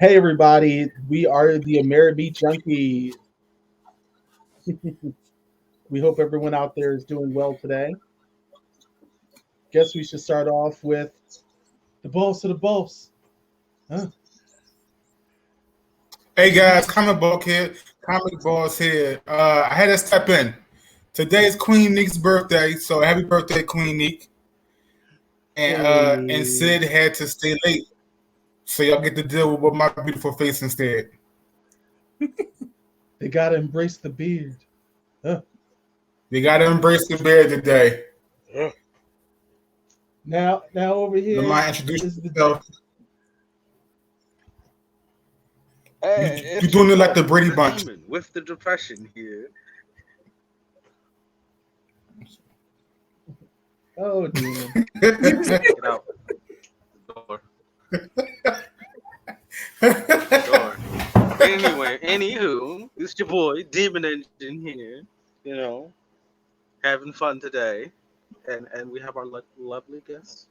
Hey everybody, we are the Amerime Junkies. We hope everyone out there is doing well today. Guess we should start off with the boss of the boss. Huh? Hey guys, comic boss here. I had to step in. Today is Queen Neek's birthday, so happy birthday, Queen Neek. And Sid had to stay late, so y'all get to deal with my beautiful face instead. They gotta embrace the beard. Huh? They gotta embrace the beard today. Now over here. Lamont, introduce yourself. Hey, you're doing it like the Brady Bunch. With the depression here. Oh, demon. Get out. Door. Door. Anyway, anywho, it's your boy, Demon Engine here. You know, having fun today. And we have our lovely guest.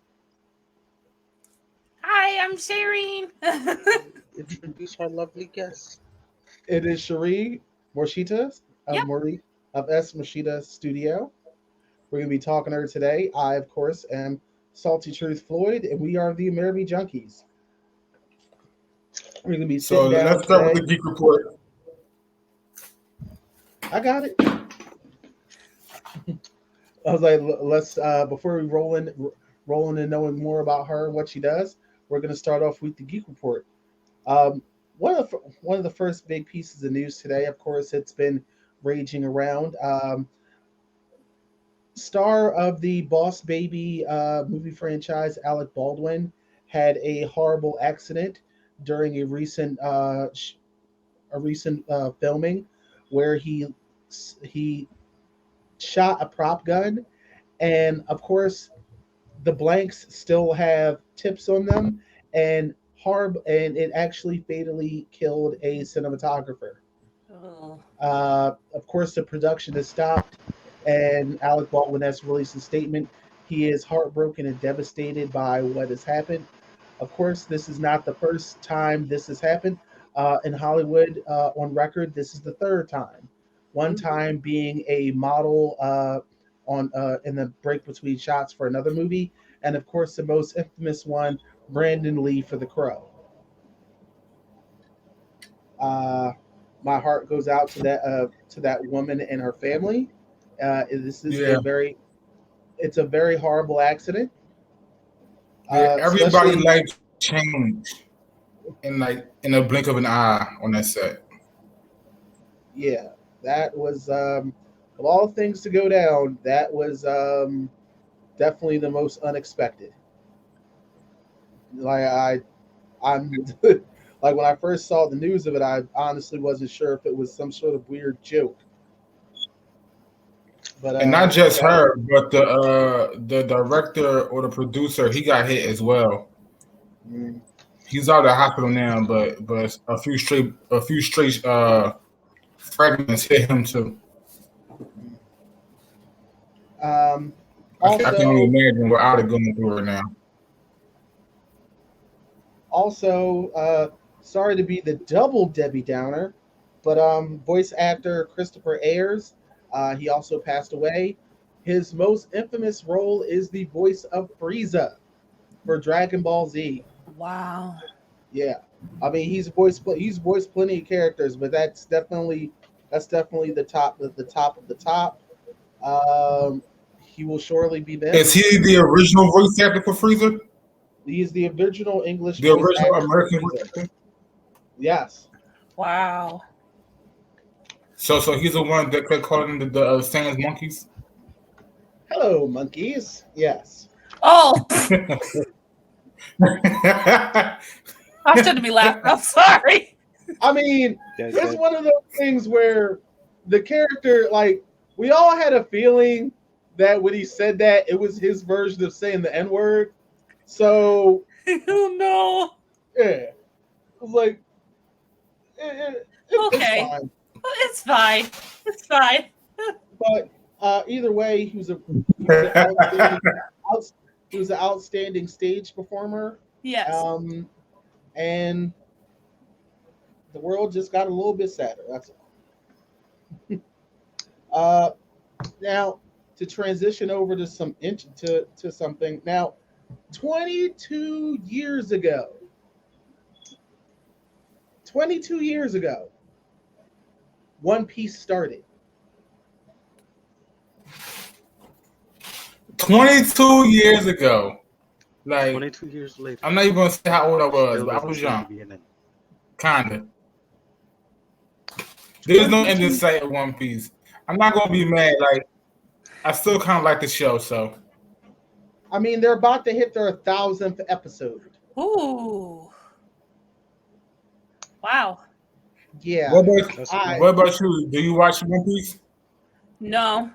Hi, I'm Shireen. Introduce our lovely guest. It is Sharea Morishita of S. Morishita Studio. We're going to be talking to her today. I, of course, am Salty Truth Floyd, and we are the Amerime Junkies. We're going to be sitting down let's start today. with the geek report. I got it. I was like, let's before we roll in and knowing more about her and what she does, we're going to start off with the geek report. One of the first big pieces of news today, of course, it's been raging around. Star of the Boss Baby movie franchise, Alec Baldwin, had a horrible accident during a recent filming where he shot a prop gun, and of course the blanks still have tips on them, and it actually fatally killed a cinematographer. Of course the production has stopped, and Alec Baldwin has released a statement. He is heartbroken and devastated by what has happened. Of course, this is not the first time this has happened in Hollywood. On record, this is the third time. One time being a model in the break between shots for another movie, and of course the most infamous one, Brandon Lee for The Crow. My heart goes out to that woman and her family. This is it's a very horrible accident. Everybody's life changed in a blink of an eye on that set. Yeah, that was of all things to go down, that was definitely the most unexpected. I'm like when I first saw the news of it, I honestly wasn't sure if it was some sort of weird joke. But and not just her, but the director or the producer, he got hit as well. He's out of the hospital now, but a few straight fragments hit him too. I can only imagine what I'd going through right now. Also, sorry to be the double Debbie Downer, but voice actor Christopher Ayers, he also passed away. His most infamous role is the voice of Frieza for Dragon Ball Z. Wow. Yeah, I mean he's voiced plenty of characters, but that's definitely the top of the top. He will surely be missed. Is he the original voice actor for Frieza? He is the original English. The original American voice actor? Yes. Wow. So he's the one that could call them the Sans monkeys? Hello, monkeys. Yes. Oh. I shouldn't be laughing. I'm sorry. I mean, it's one of those things where the character, like, we all had a feeling that when he said that, it was his version of saying the N-word. So, Oh no. yeah, it was like, it's Okay. fine. Well, it's fine. It's fine. But either way, he was an outstanding, he was an outstanding stage performer. Yes. And the world just got a little bit sadder. That's all. Now to transition over to to something. Now, 22 years ago, 22 years ago, One Piece started. 22 years ago. Like 22 years later. I'm not even gonna say how old I was, but I was young. Kinda. There's no end in sight of One Piece. I'm not gonna be mad. Like I still kind of like the show, so. I mean, they're about to hit their 1,000th episode. Ooh. Wow. Yeah. What about you? Do you watch One Piece? No.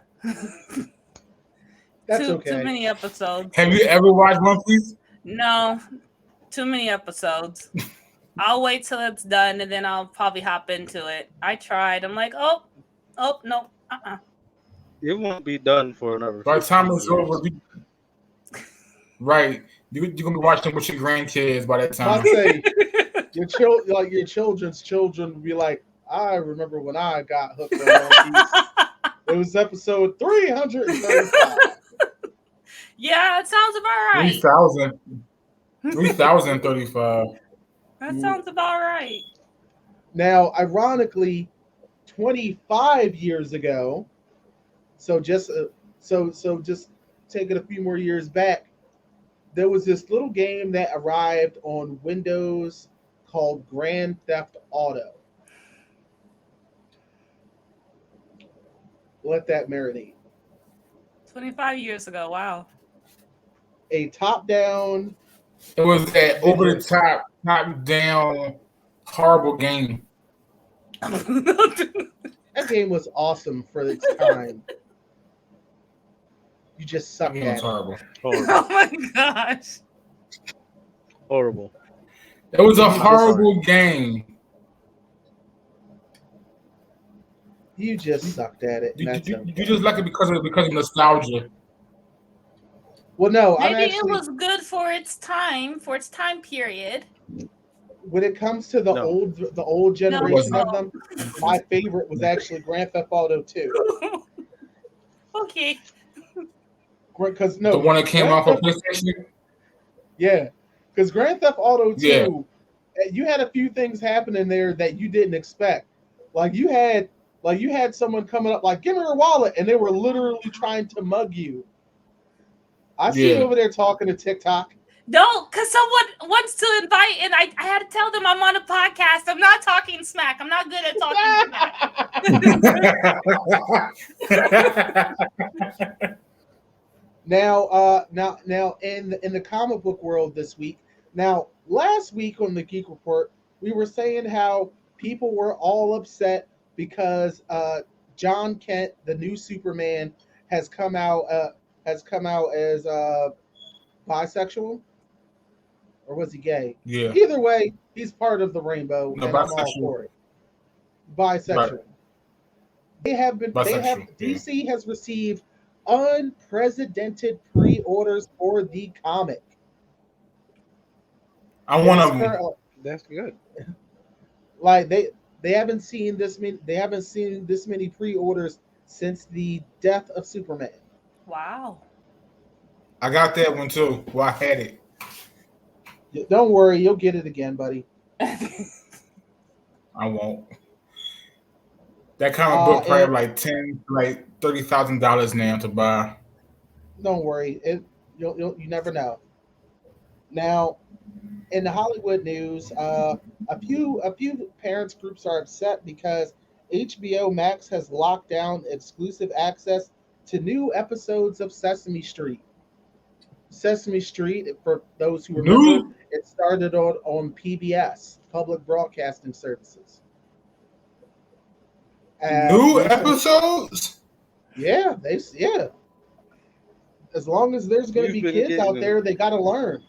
That's too okay. many episodes. Have you ever watched One Piece? No. Too many episodes. I'll wait till it's done and then I'll probably hop into it. I tried. I'm like, oh no. It won't be done for another. By the time it's years. over, right? You're gonna be watching with your grandkids by that time. I'd say your children's children will be like, I remember when I got hooked on One Piece. It was episode 335. Yeah, it sounds about right. 3,035. That sounds about right. Now, ironically, 25 years ago, so just taking a few more years back, there was this little game that arrived on Windows called Grand Theft Auto. Let that marinate. 25 years ago. Wow. A top-down. It was an over-the-top, top-down, horrible game. That game was awesome for its time. You just suck at it. Horrible. Oh my gosh. Horrible. It was a horrible game. You just sucked at it. You just like it because of nostalgia. Well, no, maybe it was good for its time period. When it comes to the old generation of them, my favorite was actually Grand Theft Auto 2. Okay. Because the one that came off of PlayStation. Yeah, because Grand Theft Auto 2, you had a few things happening there that you didn't expect. Like you had someone coming up like, "Give me your wallet," and they were literally trying to mug you. I see you over there talking to TikTok. No, because someone wants to invite, and I had to tell them I'm on a podcast. I'm not talking smack. I'm not good at talking smack. Now, in the comic book world this week. Now, last week on the Geek Report, we were saying how people were all upset because John Kent, the new Superman, has come out as bisexual, or was he gay? Yeah. Either way, he's part of the rainbow, and I'm all for it. Bisexual. Right. DC has received unprecedented pre-orders for the comic. I'm one of them. That's good. Like they haven't seen this many. They haven't seen this many pre-orders since the death of Superman. Wow. I got that one too. Well, I had it. Don't worry, you'll get it again, buddy. I won't. That comic book probably like $30,000 now to buy. Don't worry, you never know. Now, in the Hollywood news, a few parents groups are upset because HBO Max has locked down exclusive access to new episodes of Sesame Street. Sesame Street, for those who remember, New it started on PBS, Public Broadcasting Services. new Recently, episodes. yeah. As long as there's going to We've be been kids out getting there, they got to learn.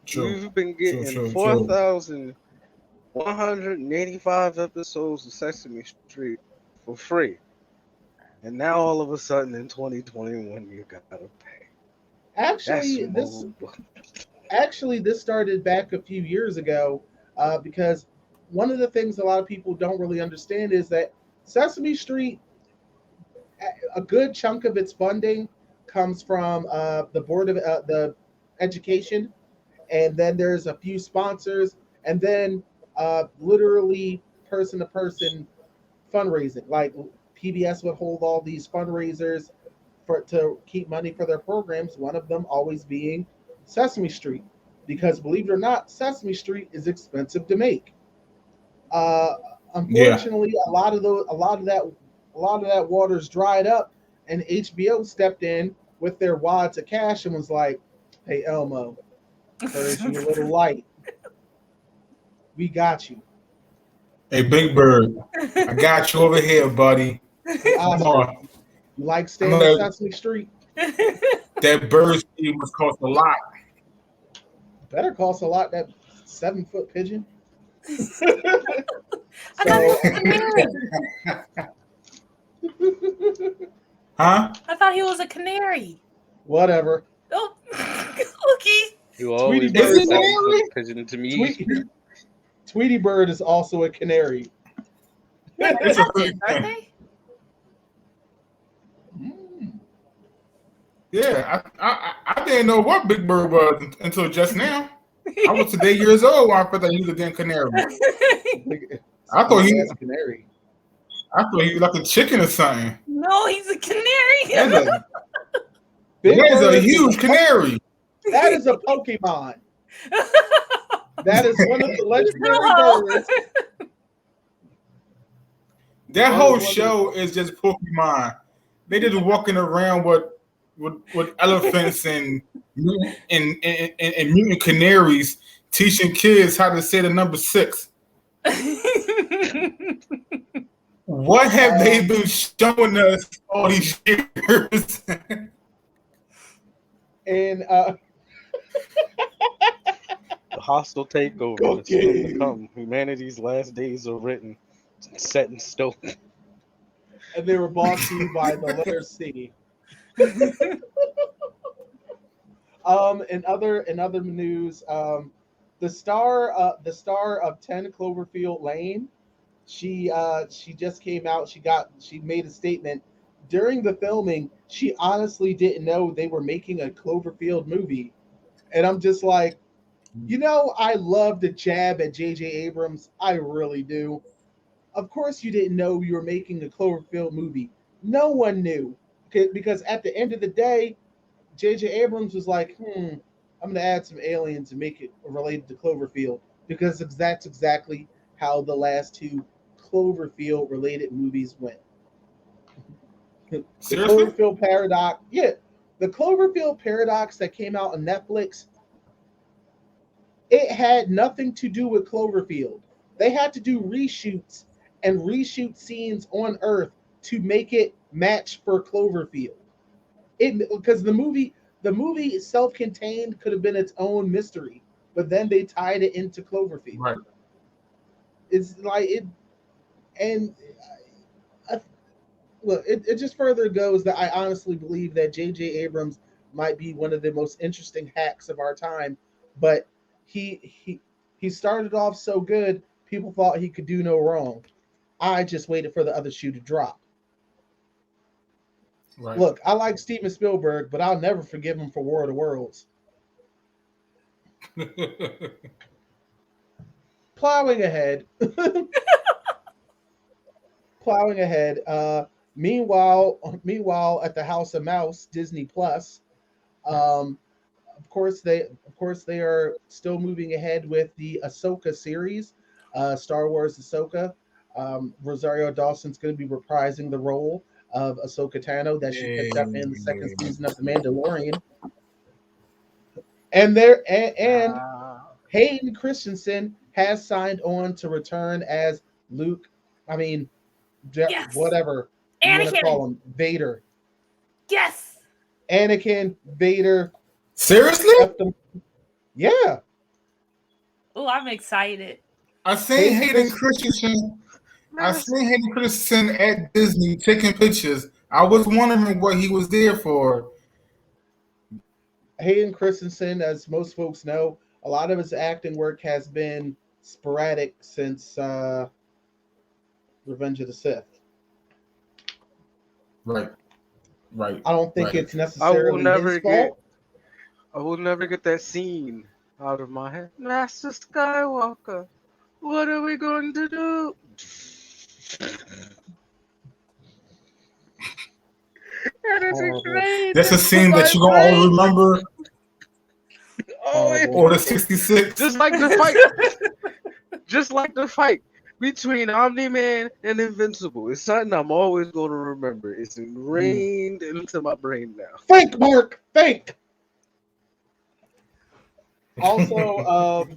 True, we've been true, getting true, true. 4,185 episodes of Sesame Street for free. And now all of a sudden in 2021 you gotta pay. That's Actually, this more. actually this started back a few years ago, because one of the things a lot of people don't really understand is that Sesame Street, a good chunk of its funding comes from the board of the education, and then there's a few sponsors, and then literally person to person fundraising. Like PBS would hold all these fundraisers to keep money for their programs. One of them always being Sesame Street, because believe it or not, Sesame Street is expensive to make. Uh, Yeah. Unfortunately, a lot of that water's dried up, and HBO stepped in with their wads of cash and was like, "Hey Elmo, heard you a little light. We got you. Hey, Big Bird, I got you over here, buddy. Hey Come Oscar, on. you like I staying know on Sesame Street? that bird seed must cost a lot. Better cost a lot that 7 foot pigeon." I thought he So was a canary. Huh? I thought he was a canary. whatever. Oh, okay. You Tweety always Is been a Bird, it seven foot Larry? pigeon to me. Tweety Bird is also a canary. They're It's a cousins, aren't they? Mm. Yeah, I didn't know what Big Bird was until just now. I was today years old when I thought he was a damn canary. It's a I thought big he ass canary. was like a chicken or something. No, he's a canary. That's Big that is a Bird huge canary. that is a Pokemon. That is one of the legendary No. birds. That That whole is one of show is just Pokemon. They just walking around with elephants and mutant canaries, teaching kids how to say the number 6. What have they been showing us all these years? And The hostile takeover is soon to come. Humanity's last days are written, set in stone. and they were brought to you by the letter C. In other news, the star of 10 Cloverfield Lane, she just came out. She made a statement during the filming. She honestly didn't know they were making a Cloverfield movie, and I'm just like, I love to jab at J.J. Abrams. I really do. Of course, you didn't know you were making a Cloverfield movie. No one knew, because at the end of the day, J.J. Abrams was like, I'm going to add some aliens and make it related to Cloverfield, because that's exactly how the last 2 Cloverfield related movies went. The Seriously? Cloverfield Paradox, yeah, the Cloverfield Paradox that came out on Netflix, it had nothing to do with Cloverfield. They had to do reshoots and reshoot scenes on Earth to make it match for Cloverfield. Because the movie self-contained could have been its own mystery, but then they tied it into Cloverfield. Right. It's like it, and look, it just further goes that I honestly believe that J.J. Abrams might be one of the most interesting hacks of our time, but he started off so good, people thought he could do no wrong. I just waited for the other shoe to drop. Right. Look, I like Steven Spielberg, but I'll never forgive him for War of the Worlds. Plowing ahead. Plowing ahead. Meanwhile, at the House of Mouse, Disney Plus, of course they are still moving ahead with the Ahsoka series, Star Wars Ahsoka. Rosario Dawson's going to be reprising the role of Ahsoka Tano that she picked up in the second season of The Mandalorian. And Hayden Christensen has signed on to return as Luke. I mean, Yes. whatever you want to call him, Vader. Yes. Anakin, Vader. Seriously? Yeah. Oh, I'm excited. I seen Hayden Christensen. I seen Hayden Christensen at Disney taking pictures. I was wondering what he was there for. Hayden Christensen, as most folks know, a lot of his acting work has been sporadic since Revenge of the Sith. Right. I don't think it's necessarily his fault. I will never get that scene out of my head. Master Skywalker, what are we going to do? That's a scene that you gonna all remember. Or the 66. Just like the fight between Omni-Man and Invincible. It's something I'm always going to remember. It's ingrained into my brain now. Think, Mark, think. Also,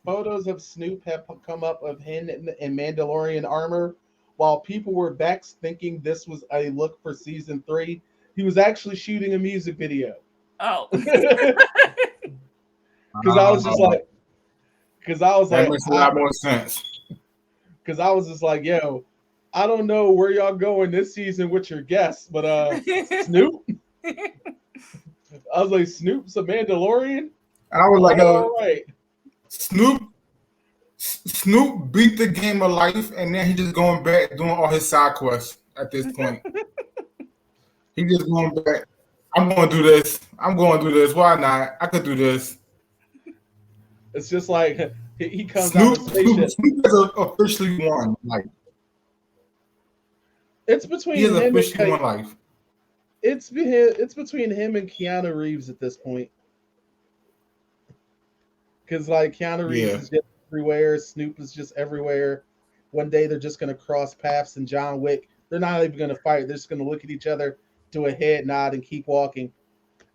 photos of Snoop have come up of him in Mandalorian armor. While people were back thinking this was a look for season 3, he was actually shooting a music video. Oh. Because I was just like, that makes a lot more sense. Because I was just like, yo, I don't know where y'all going this season with your guests, but Snoop. I was like, Snoop's a Mandalorian. I was like, all right. Snoop beat the game of life, and then he just going back doing all his side quests at this point. He just going back. I'm going to do this. Why not? I could do this. It's just like he comes out of the spaceship. Snoop has officially won. Like, it's between he has him officially and won life. It's between him and Keanu Reeves at this point. Because like Keanu Reeves is just everywhere, Snoop is just everywhere. One day they're just gonna cross paths, and John Wick. They're not even gonna fight. They're just gonna look at each other, do a head nod, and keep walking.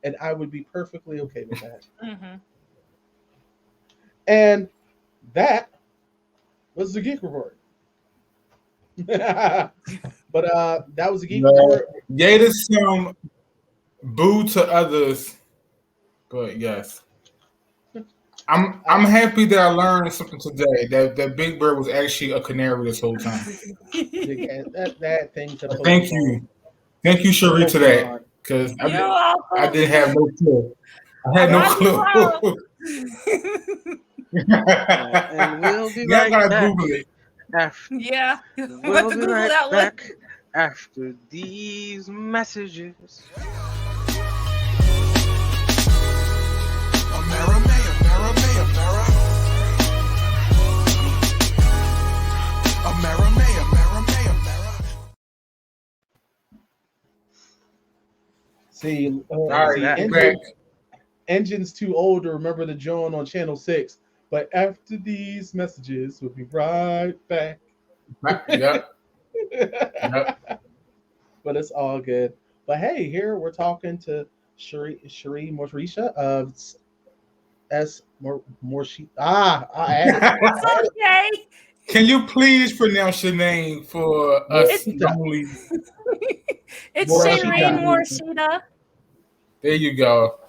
And I would be perfectly okay with that. Mm-hmm. And that was the Geek Report. But that was a Geek Report. Yay to some, boo to others. But yes. I'm happy that I learned something today. That Big Bird was actually a canary this whole time. that thing to Thank you, Sharea, to that, because I didn't have no clue. I had no clue. And we'll be right back. Google it. We'll be right back after these messages. See, Engine's too old to remember the Joan on Channel 6. But after these messages, we'll be right back. Yep. But it's all good. But hey, here we're talking to Morishita of Morishita. Okay. Can you please pronounce your name for us? It's Shireen Morishita. There you go.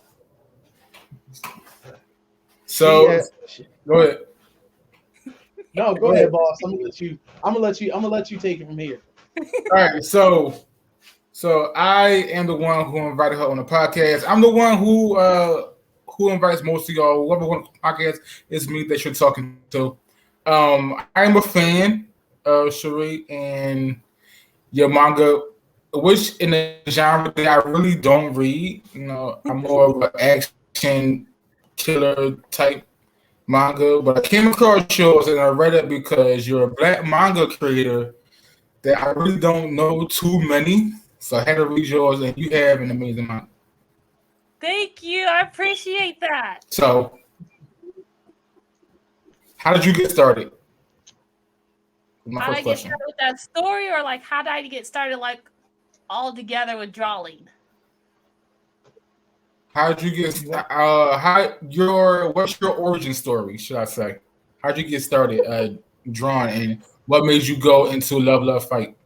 So go ahead. No, go ahead, boss. I'm gonna let you take it from here. All right, so I am the one who invited her on the podcast. I'm the one who invites most of y'all. Whoever wants the podcast, it's me that you're talking to. I am a fan of Sharea and your manga, which in a genre that I really don't read. You know, I'm more of an action killer type manga, but I came across yours and I read it because you're a black manga creator that I really don't know too many. So I had to read yours, and you have an amazing manga. Thank you. I appreciate that. So, how did you get started? How did I get started with that story, or like how did I get started? Like all together with drawing. How'd you get? What's your origin story? Should I say? How'd you get started drawing, and what made you go into Love Fight?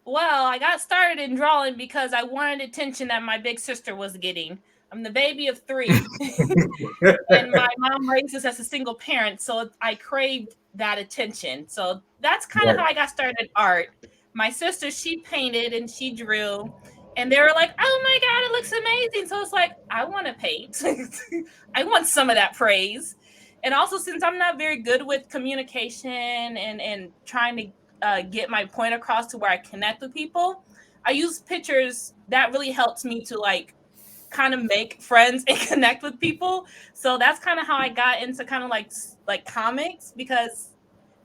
Well, I got started in drawing because I wanted attention that my big sister was getting. I'm the baby of 3, and my mom raised us as a single parent, so I craved that attention. So that's kind of how I got started in art. My sister, she painted and she drew, and they were like, "Oh my god, it looks amazing!" So it's like, I want to paint. I want some of that praise. And also, since I'm not very good with communication and trying to get my point across to where I connect with people, I use pictures. That really helps me to like kind of make friends and connect with people. So that's kind of how I got into kind of like comics, because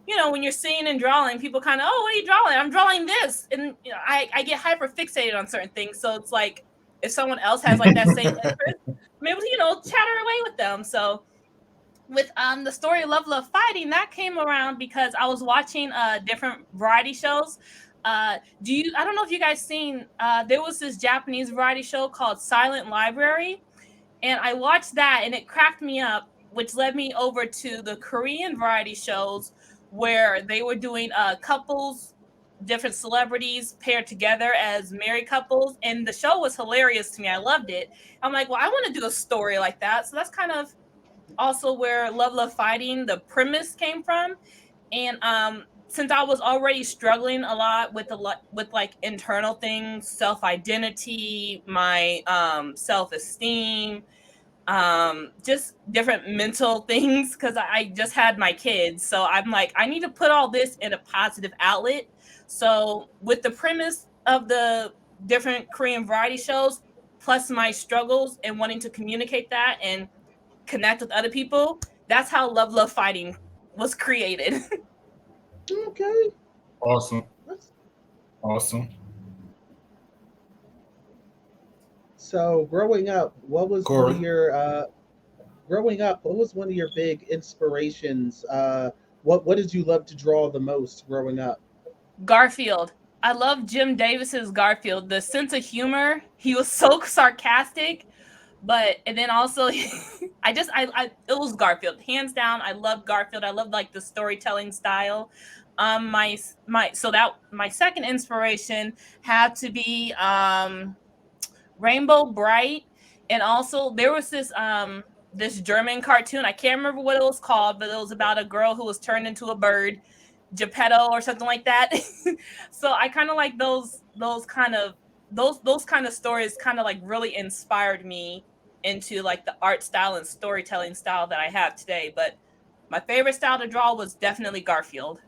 you know, when you're seeing and drawing, people kind of, oh, what are you drawing? I'm drawing this. And you know, I get hyper fixated on certain things. So it's like if someone else has like that same interest, I'm able to, you know, chatter away with them. So with the story of Love Fighting, that came around because I was watching different variety shows. I don't know if you guys seen there was this Japanese variety show called Silent Library, and I watched that and it cracked me up, which led me over to the Korean variety shows where they were doing couples, different celebrities paired together as married couples, and the show was hilarious to me. I loved it. I'm like, well, I want to do a story like that. So that's kind of also where Love Fighting, the premise came from. And since I was already struggling a lot with like internal things, self-identity, my self-esteem, just different mental things, because I just had my kids. So I'm like, I need to put all this in a positive outlet. So with the premise of the different Korean variety shows, plus my struggles and wanting to communicate that and connect with other people, that's how Love Fighting was created. Okay. Awesome. Awesome. So growing up, what was one Corey. of your big inspirations? What did you love to draw the most growing up? Garfield. I love Jim Davis's Garfield. The sense of humor. He was so sarcastic, and then also I it was Garfield. Hands down, I love Garfield. I love like the storytelling style. My second inspiration had to be Rainbow Bright, and also there was this German cartoon. I can't remember what it was called, but it was about a girl who was turned into a bird, Geppetto or something like that. So I kind of like those kind of stories kind of like really inspired me into like the art style and storytelling style that I have today. But my favorite style to draw was definitely Garfield.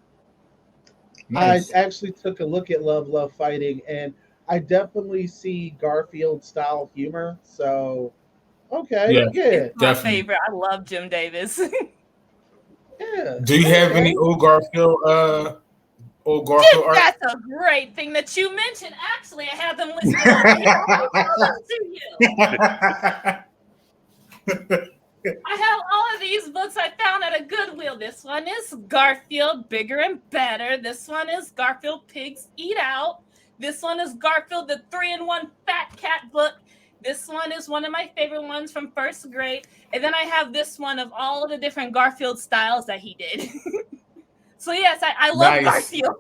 Nice. I actually took a look at Love Fighting, and I definitely see Garfield style humor. So okay, yeah, It's my definitely. favorite. I love Jim Davis. yeah. Do you have any old Garfield art? That's a great thing that you mentioned. Actually, I have them listed over here. I'll show you. I have all of these books I found at a Goodwill. This one is Garfield Bigger and Better. This one is Garfield Pigs Eat Out. This one is Garfield the 3-in-1 Fat Cat book. This one is one of my favorite ones from first grade. And then I have this one of all of the different Garfield styles that he did. So yes, I love Garfield.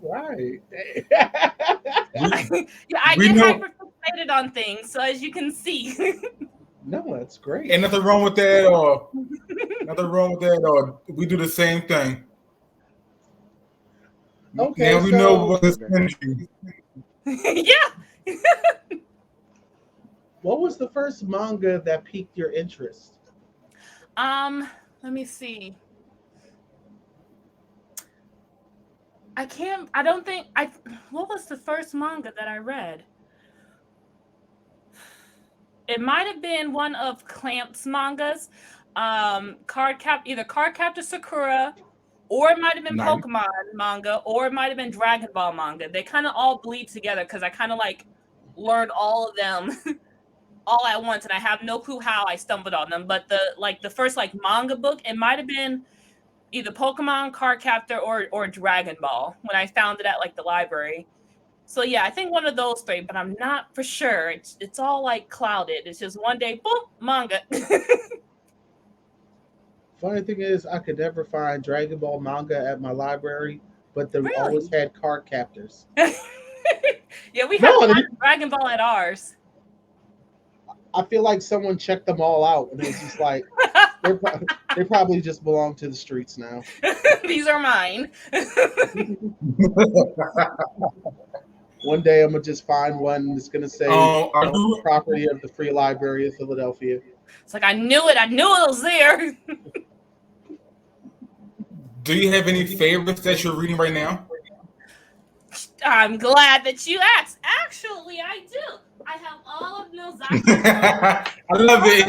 All right. Yeah, I get hyper fixated on things. So as you can see. No, that's great. Ain't nothing wrong with that, or we do the same thing. Okay, now we know what this energy. Yeah. What was the first manga that piqued your interest? Let me see. What was the first manga that I read? It might have been one of Clamp's mangas. Either Cardcaptor Sakura, or it might have been Pokemon manga, or it might have been Dragon Ball manga. They kind of all bleed together because I kind of like learned all of them all at once, and I have no clue how I stumbled on them. But the first like manga book, it might have been either Pokemon, Card Captor, or Dragon Ball when I found it at like the library. So yeah, I think one of those three, but I'm not for sure. It's all like clouded. It's just one day, boom, manga. Funny thing is, I could never find Dragon Ball manga at my library, but they always Really? had card captors. Yeah, we had No, Dragon Ball at ours. I feel like someone checked them all out, and it was just like they probably just belong to the streets now. These are mine. One day I'm gonna just find one that's gonna say are you property of the Free Library of Philadelphia. It's like I knew it. I knew it was there. do you have any favorites that you're reading right now? I'm glad that you asked. Actually, I do. I have all of Nozaki I love it.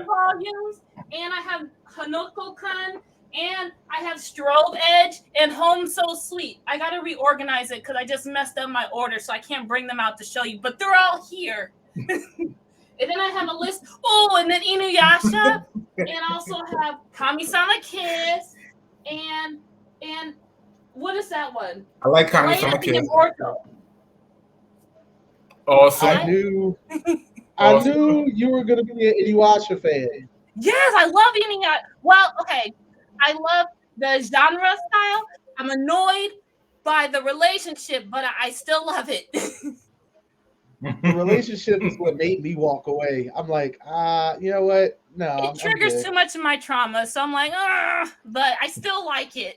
volumes, and I have Hanoko-kan, and I have Strobe Edge and Home So Sweet. I gotta reorganize it because I just messed up my order, so I can't bring them out to show you. But they're all here. And then I have a list. Oh, and then Inuyasha, and also have Kami-sama Kiss, and what is that one? I like Kami-sama Kiss. I Awesome. knew you were gonna be an Inuyasha fan. Yes, I love Inuyasha. Well, okay, I love the genre style. I'm annoyed by the relationship, but I still love it. The relationship is what made me walk away. I'm like, you know what? No, It triggers too much of my trauma, so I'm like, but I still like it.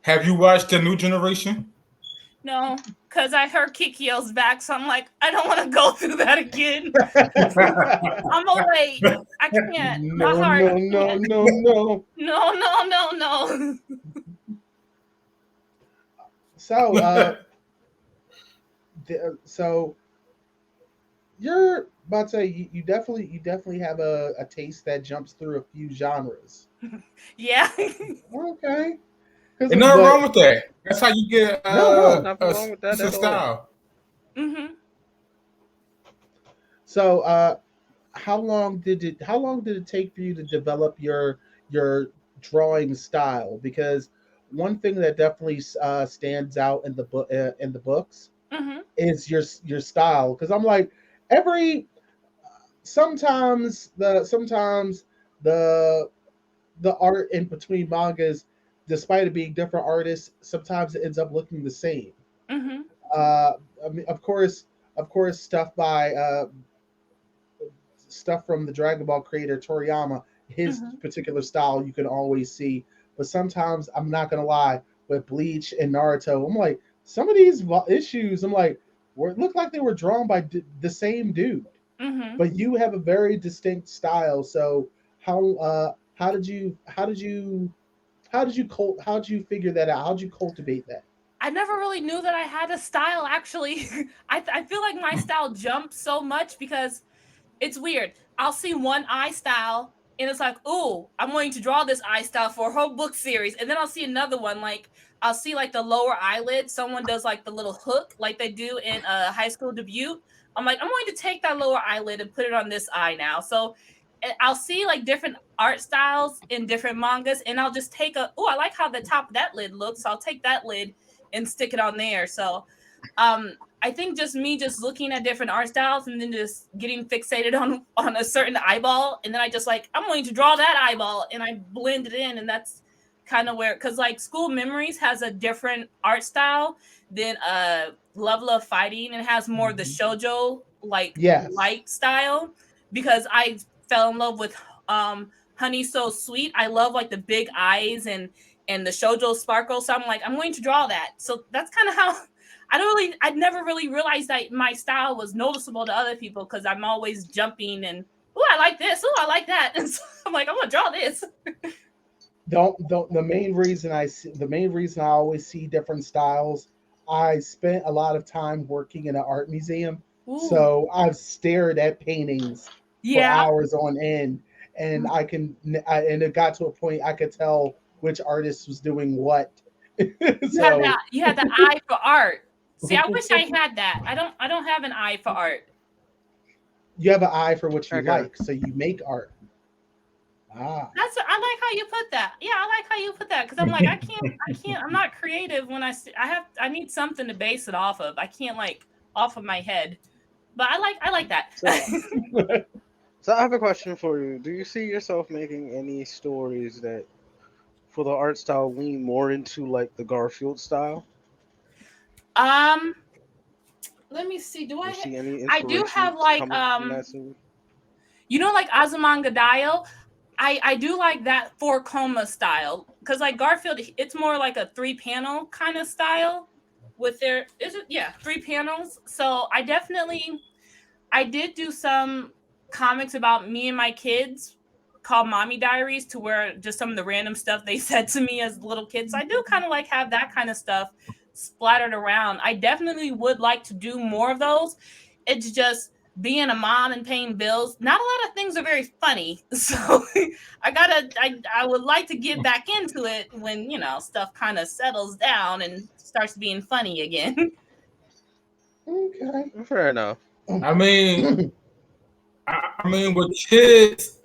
Have you watched the new generation? No, because I heard Kikyo's back, so I'm like, I don't want to go through that again. I'm away. I can't. My heart. No. No. So you're about to say you definitely have a taste that jumps through a few genres. Yeah. Okay. There's nothing wrong with that. That's how you get nothing wrong with that at style. Mm-hmm. So how long did it take for you to develop your drawing style? Because one thing that definitely stands out in the books Mm-hmm. is your style. Because I'm like sometimes the art in between mangas, despite it being different artists, sometimes it ends up looking the same. Mm-hmm. I mean, of course, stuff from the Dragon Ball creator Toriyama, his particular style you can always see. But sometimes, I'm not gonna lie, with Bleach and Naruto, I'm like, some of these issues, I'm like, look like they were drawn by the same dude. Mm-hmm. But you have a very distinct style. So how did you figure that out? How did you cultivate that? I never really knew that I had a style, actually. I feel like my style jumps so much because it's weird. I'll see one eye style and it's like, ooh, I'm going to draw this eye style for a whole book series. And then I'll see another one, like I'll see like the lower eyelid. Someone does like the little hook like they do in High School Debut. I'm like, I'm going to take that lower eyelid and put it on this eye now. So I'll see like different art styles in different mangas, and I'll just take I like how the top of that lid looks. So I'll take that lid and stick it on there. So I think just looking at different art styles and then just getting fixated on a certain eyeball, and then I just like, I'm going to draw that eyeball, and I blend it in, and that's kind of where, because like School Memories has a different art style than Level of Fighting, and has more of the shoujo light style, because I fell in love with Honey So Sweet. I love like the big eyes and the shoujo sparkle, so I'm like, I'm going to draw that. So that's kind of how I never really realized that my style was noticeable to other people, because I'm always jumping and, oh, I like this, oh, I like that, and so I'm like, I'm gonna draw this. The main reason I always see different styles, I spent a lot of time working in an art museum. Ooh. So I've stared at paintings for hours on end, and and it got to a point I could tell which artist was doing what. You had the eye for art. See, I wish I had that. I don't have an eye for art. You have an eye for what you like, so you make art. Ah. I like how you put that. Yeah, I like how you put that because I'm like I'm not creative when I need something to base it off of. I can't like off of my head, but I like that. So, so I have a question for you. Do you see yourself making any stories that, for the art style, lean more into like the Garfield style? um, let me see. Do you see any I do inspiration have like coming from that series? like Azumanga Daioh. I do like that four coma style because like Garfield, it's more like a 3-panel kind of style with their is it yeah 3 panels. So I did do some comics about me and my kids called Mommy Diaries to where just some of the random stuff they said to me as little kids. So I do kind of like have that kind of stuff splattered around. I definitely would like to do more of those. It's just being a mom and paying bills. Not a lot of things are very funny. So I would like to get back into it when, stuff kind of settles down and starts being funny again. Okay. Fair enough. I mean, with kids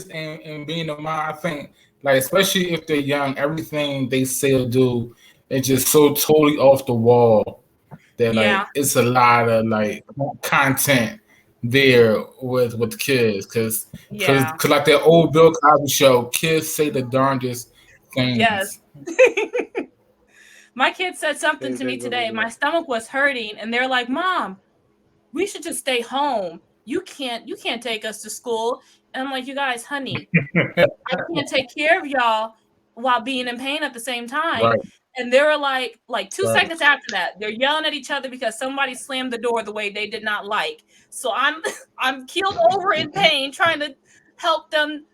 and being a mom, I think like especially if they're young, everything they say or do is just so totally off the wall that Yeah. like it's a lot of like content there with kids because Yeah. like that old Bill Cosby show, kids say the darndest Yes. things. My kid said something to They me really today. do. My stomach was hurting and they're like, "Mom, we should just stay home. You can't take us to school." And I'm like, "You guys, honey, I can't take care of y'all while being in pain at the same time." Right, And they were like 2 right. seconds after that, they're yelling at each other because somebody slammed the door the way they did not like. So I'm I'm keeled over in pain trying to help them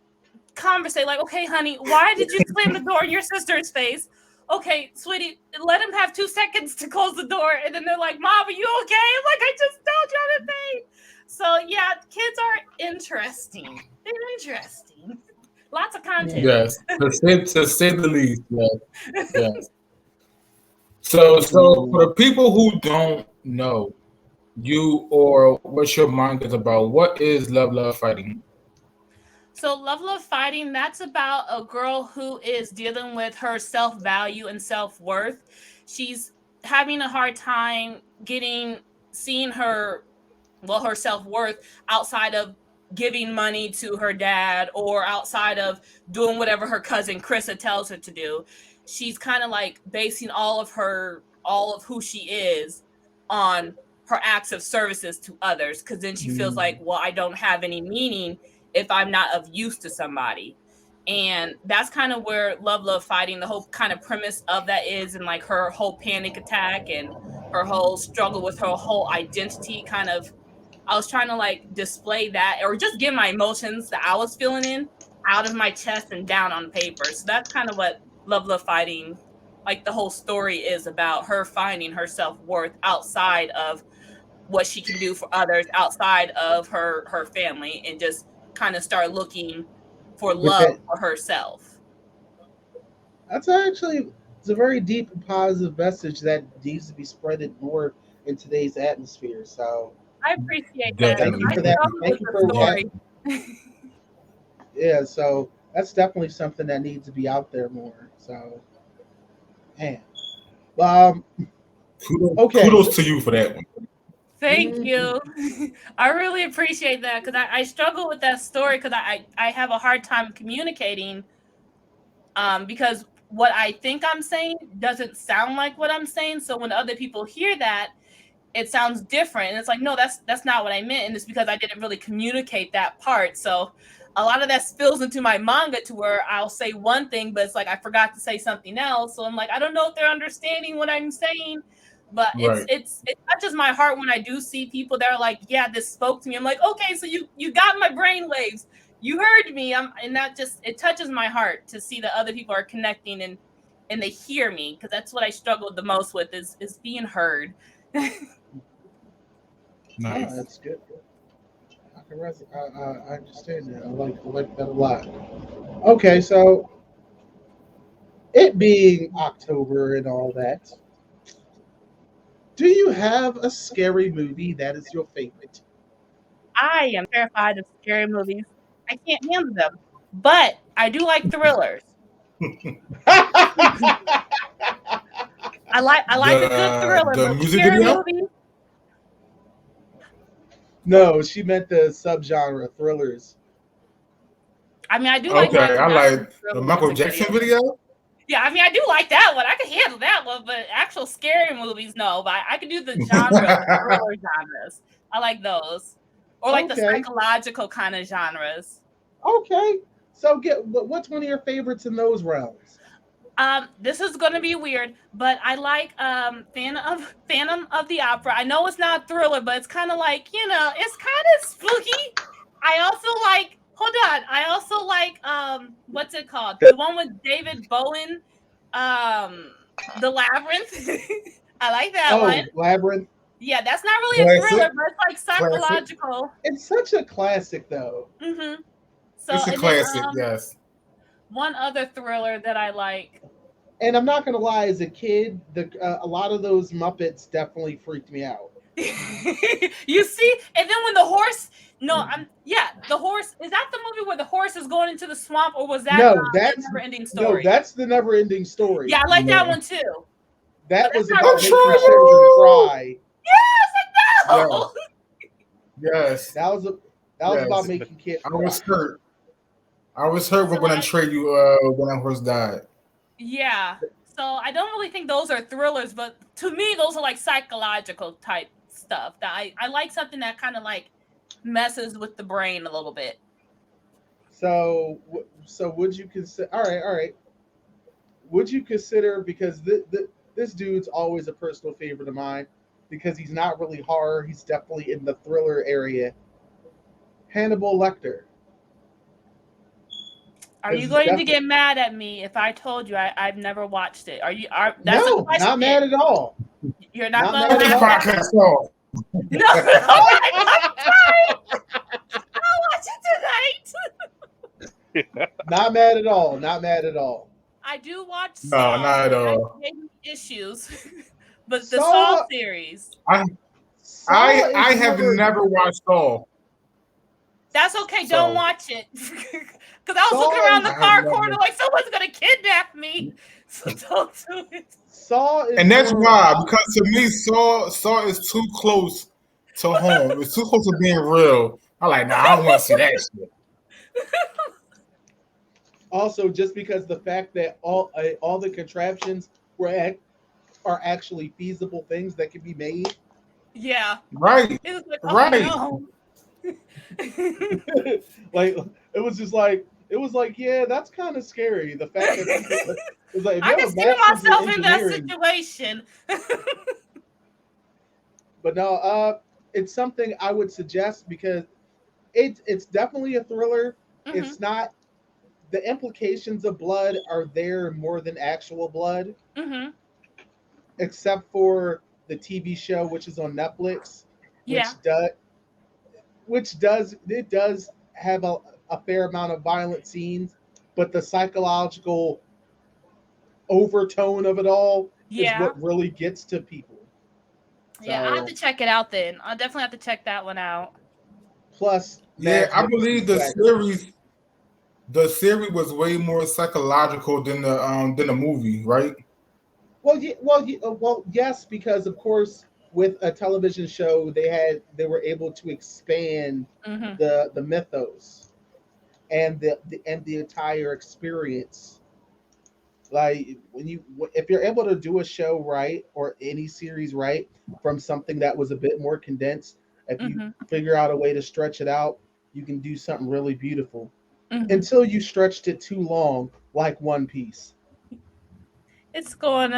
conversate like, "Okay, honey, why did you slam the door in your sister's face? Okay, sweetie, let him have 2 seconds to close the door." And then they're like, "Mom, are you okay?" I'm like, "I just told you I'm in pain." So yeah, kids are interesting. They're interesting. Lots of content. Yes, to say the least. Yes, yes. So for the people who don't know you or what your manga is about, what is Love Love Fighting? So, Love Love Fighting, that's about a girl who is dealing with her self value and self worth. She's having a hard time seeing her self worth outside of giving money to her dad or outside of doing whatever her cousin Krista tells her to do. She's kind of like basing all of who she is on her acts of services to others because then she feels like, well, I don't have any meaning if I'm not of use to somebody. And that's kind of where Love Love Fighting, the whole kind of premise of that is, and like her whole panic attack and her whole struggle with her whole identity kind of. I was trying to like display that or just get my emotions that I was feeling in out of my chest and down on paper. So that's kind of what Love Love Fighting, like the whole story is about, her finding her self-worth outside of what she can do for others, outside of her family, and just kind of start looking for love Within, for herself. that's actually it's a very deep and positive message that needs to be spreaded more in today's atmosphere. So I appreciate that. thank you I for Definitely. that. struggle Thank with you the for that. story. Yeah, so that's definitely something that needs to be out there more. So, man. Um, okay. Kudos to you for that one. Thank Mhm. you. I really appreciate that because I struggle with that story because I have a hard time communicating because what I think I'm saying doesn't sound like what I'm saying. So when other people hear that, it sounds different. And it's like, no, that's not what I meant. And it's because I didn't really communicate that part. So a lot of that spills into my manga to where I'll say one thing, but it's like I forgot to say something else. So I'm like, I don't know if they're understanding what I'm saying. But Right. it touches my heart when I do see people that are like, yeah, this spoke to me. I'm like, okay, so you got my brain waves. You heard me. And that just it touches my heart to see that other people are connecting and they hear me because that's what I struggled the most with is being heard. Oh, Nice. that's good. I understand that. I like that a lot. Okay, so it being October and all that, do you have a scary movie that is your favorite? I am terrified of scary movies. I can't handle them. but I do like thrillers. I like a good thriller, The but music scary video. movies. No, she meant the subgenre thrillers. I mean, I do like Okay, I Michael like Jackson's the thriller Michael music Jackson videos. video. Yeah, I mean, I do like that one. I can handle that one, but actual scary movies, no. But I can do the genre, the thriller genres. I like those, or like the Okay. psychological kind of genres. Okay. So what's one of your favorites in those realms? This is gonna be weird, but I like Phantom of the Opera. I know it's not a thriller, but it's kind of like, it's kind of spooky. I also like. Hold on. I also like what's it called? The one with David Bowie. The Labyrinth. I like that one. Labyrinth. Yeah, that's not really a thriller, but it's like psychological. It's such a classic, though. Mm-hmm. So It's a classic, yes. One other thriller that I like. And I'm not gonna lie, as a kid, a lot of those Muppets definitely freaked me out. You see, and then when the horse, the horse, is that the movie where the horse is going into the swamp, or was that that's the never-ending story? No, that's the never-ending story. Yeah, I like that one too. That But was that's about not making really children cry. Yes, I know. Yes. That was about making kids cry. I was hurt when I trade you when that horse died. Yeah. So I don't really think those are thrillers, but to me, those are like psychological type stuff. That I like something that kind of like messes with the brain a little bit. So would you consider? All right. Would you consider, because this dude's always a personal favorite of mine, because he's not really horror, he's definitely in the thriller area. Hannibal Lecter. Are you going to get mad at me if I told you I've never watched it? No, not mad at all. You're not mad going to at all. No, I'm sorry. I'll watch it tonight. Not mad at all. Not mad at all. I do watch No, not at all. Issues, but the Saw series. I have never watched Saw. That's okay. Don't watch it. Because I was looking around the car corner like someone's gonna kidnap me. So don't do it. Saw is, and that's why, because to me, Saw is too close to home. It's too close to being real. I'm like, nah, I don't want to see that shit. Also, just because the fact that all the contraptions are actually feasible things that can be made. Yeah. Right. It was like, right. No. Like it was like, yeah, that's kind of scary. The fact that it was like, I can see myself in that situation. But no, it's something I would suggest because it's definitely a thriller. Mm-hmm. It's not. The implications of blood are there more than actual blood, mm-hmm. except for the TV show, which is on Netflix, which does have a fair amount of violent scenes, but the psychological overtone of it all is what really gets to people. Yeah, I have to check it out then. I'll definitely have to check that one out. Plus, I believe the series was way more psychological than the movie, right? Well, yes, because of course with a television show they were able to expand mm-hmm. the mythos and the entire experience. Like if you're able to do a show right or any series right from something that was a bit more condensed, if mm-hmm. you figure out a way to stretch it out, you can do something really beautiful. Mm-hmm. Until you stretched it too long, like One Piece. It's going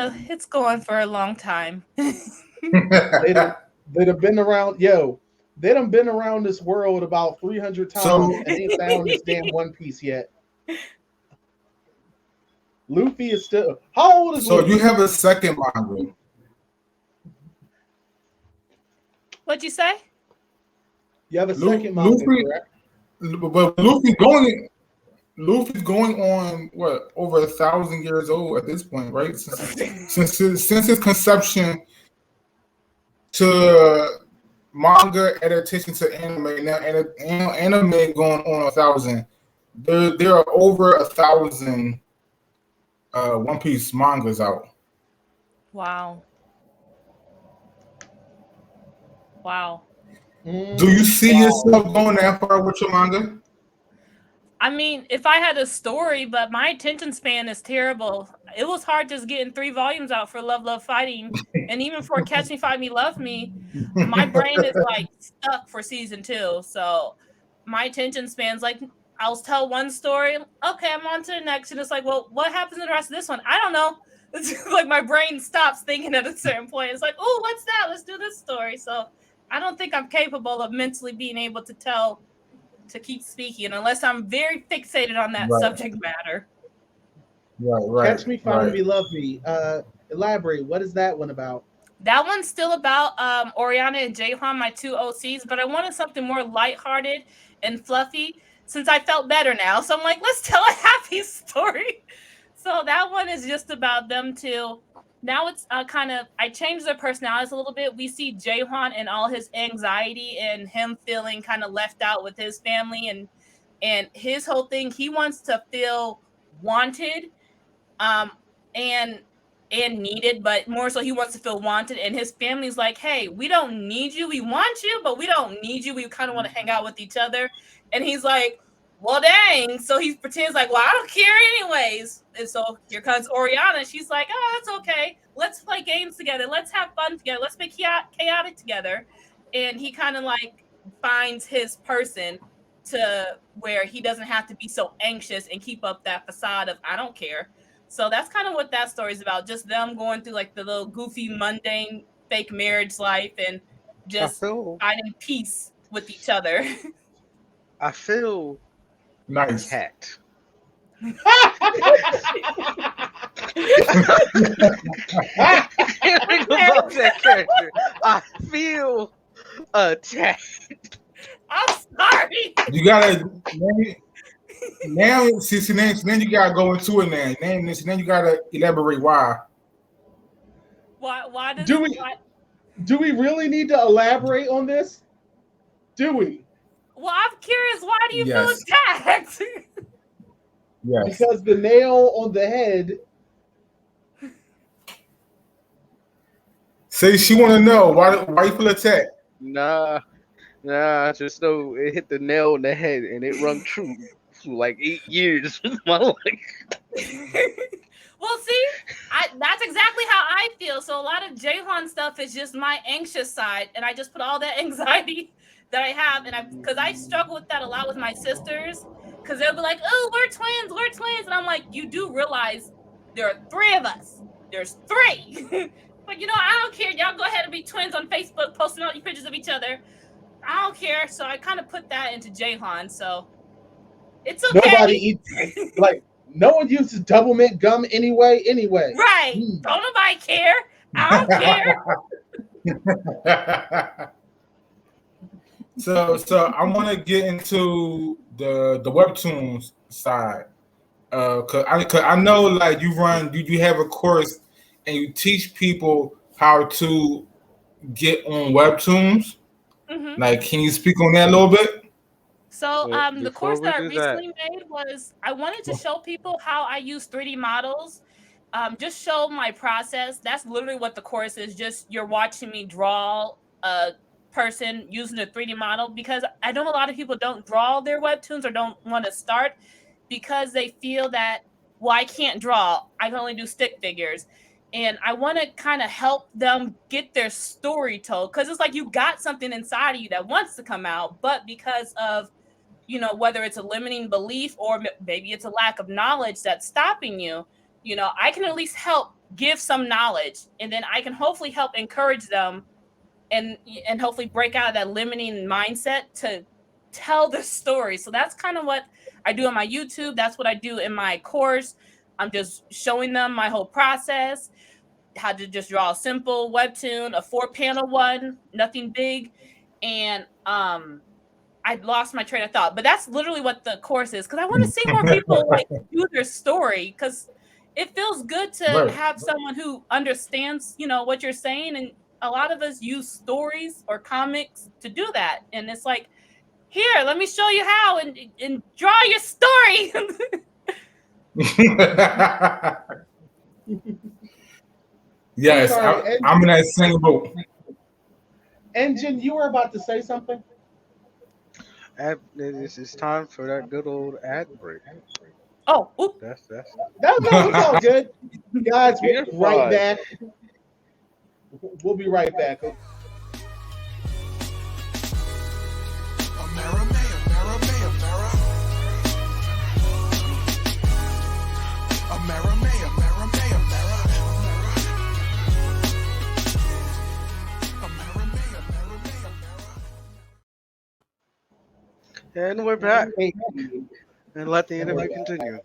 for a long time. They'd have been around. They done been around this world about 300 times and ain't found this damn One Piece yet. Luffy is still. How old is Luffy? So you have a second manga. What'd you say? You have a second manga, correct? But Luffy's going on what, over 1,000 years old at this point, right? Since his conception to manga adaptation to anime, now anime going on 1,000. there are over 1,000 One Piece mangas out. Wow. Wow. Do you see yourself going that far with your manga? I mean, if I had a story, but my attention span is terrible. It was hard just getting 3 volumes out for Love, Love, Fighting. And even for Catch Me, Fight Me, Love Me, my brain is like stuck for season 2. So my attention span's like, I'll tell one story. Okay, I'm on to the next. And it's like, well, what happens in the rest of this one? I don't know. It's like my brain stops thinking at a certain point. It's like, oh, what's that? Let's do this story. So I don't think I'm capable of mentally being able to keep speaking unless I'm very fixated on that subject matter. Right. Catch Me, Find Me, Love Me. Elaborate. What is that one about? That one's still about Oriana and Jaehyun, my 2 OCs, but I wanted something more lighthearted and fluffy since I felt better now. So I'm like, let's tell a happy story. So that one is just about them two. Now it's I changed their personalities a little bit. We see Jaehyun and all his anxiety and him feeling kind of left out with his family and his whole thing. He wants to feel wanted and needed, but more so he wants to feel wanted. And his family's like, hey, we don't need you. We want you, but we don't need you. We kind of want to hang out with each other. And he's like, well, dang. So he pretends like, well, I don't care anyways. And so here comes Oriana. She's like, oh, that's okay. Let's play games together. Let's have fun together. Let's be chaotic together. And he kind of like finds his person to where he doesn't have to be so anxious and keep up that facade of I don't care. So that's kind of what that story is about. Just them going through like the little goofy, mundane, fake marriage life and just finding peace with each other. I feel nice. Attacked. About that character. I feel attacked. I'm sorry. You gotta now you gotta go into it now. Then you gotta elaborate why. Why do we really need to elaborate on this? Do we? Well, I'm curious. Why do you feel attacked? Yes. Because the nail on the head. Say she want to know why you feel attacked. Nah, I just know it hit the nail on the head and it rung true for like 8 years of my life. Well, see, that's exactly how I feel. So a lot of Jaehyun stuff is just my anxious side, and I just put all that anxiety that I have, and because I struggle with that a lot with my sisters, because they'll be like, "Oh, we're twins," and I'm like, "You do realize there are 3 of us? There's 3." But I don't care. Y'all go ahead and be twins on Facebook, posting all your pictures of each other. I don't care. So I kind of put that into Jaehyun. So it's okay. Nobody eats no one uses double mint gum anyway. Right. Don't nobody care. I don't care. So I want to get into the webtoons side, cause I know like you have a course and you teach people how to get on webtoons. Mm-hmm. Like, can you speak on that a little bit? So the course that I recently made was I wanted to show people how I use 3D models. Just show my process. That's literally what the course is. Just you're watching me draw a person using a 3D model, because I know a lot of people don't draw their webtoons or don't want to start because they feel that, well, I can't draw. I can only do stick figures. And I want to kind of help them get their story told, because it's like you got something inside of you that wants to come out, but because of, whether it's a limiting belief or maybe it's a lack of knowledge that's stopping you, I can at least help give some knowledge, and then I can hopefully help encourage them and hopefully break out of that limiting mindset to tell the story. So that's kind of what I do on my YouTube. That's what I do in my course. I'm just showing them my whole process, how to just draw a simple webtoon, a 4-panel one, nothing big. And I lost my train of thought, but that's literally what the course is, because I want to see more people like do their story, because it feels good to have someone who understands, what you're saying. And a lot of us use stories or comics to do that. And it's like, Here, let me show you how and draw your story. Yes, Sorry, I'm in that same boat. Engine, you were about to say something? It's time for that good old ad break. Oh, oop. That's No, it's all good. Guys, we'll You're be right fine. back. We'll be right back. And we're back. Hey, And let the interview continue.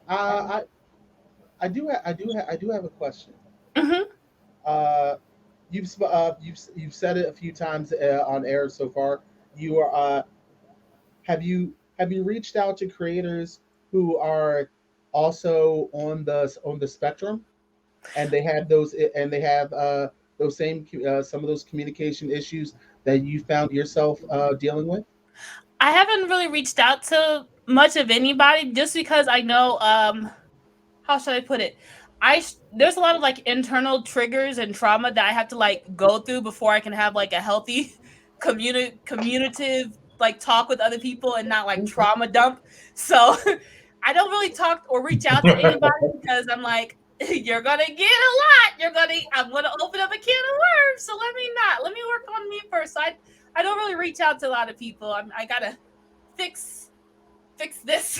I do have a question. Mhm. You've said it a few times on air so far. You are have you reached out to creators who are also on the spectrum, and they have those same some of those communication issues that you found yourself dealing with? I haven't really reached out to much of anybody just because I know how should I put it? There's a lot of like internal triggers and trauma that I have to like go through before I can have like a healthy communicative like talk with other people and not like trauma dump. So I don't really talk or reach out to anybody because I'm like, you're gonna get a lot. I'm gonna open up a can of worms. So let me work on me first. So I don't really reach out to a lot of people. I gotta fix this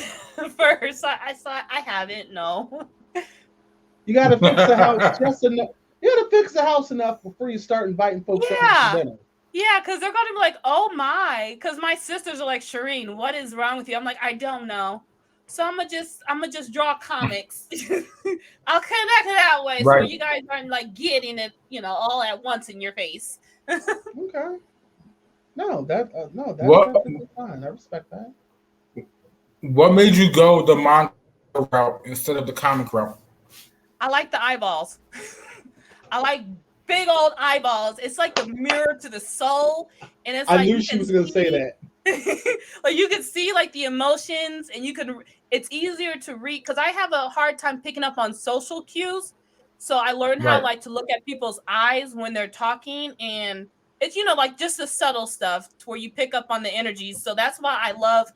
first. I haven't. No. You got to fix the house just enough. You got to fix the house enough before you start inviting folks over to dinner. Yeah, because they're going to be like, oh my. Because my sisters are like, Shireen, what is wrong with you? I'm like, I don't know. So I'm gonna just draw comics. I'll connect it that way, Right. so you guys aren't like getting it, all at once in your face. Okay. No, that's perfectly fine. I respect that. What made you go the manga route instead of the comic route? I like the eyeballs. I like big old eyeballs. It's like the mirror to the soul, and it's I like knew she was going to say that. Like you can see like the emotions, and it's easier to read because I have a hard time picking up on social cues. So I learned how like to look at people's eyes when they're talking, and it's like just the subtle stuff to where you pick up on the energies. So that's why I love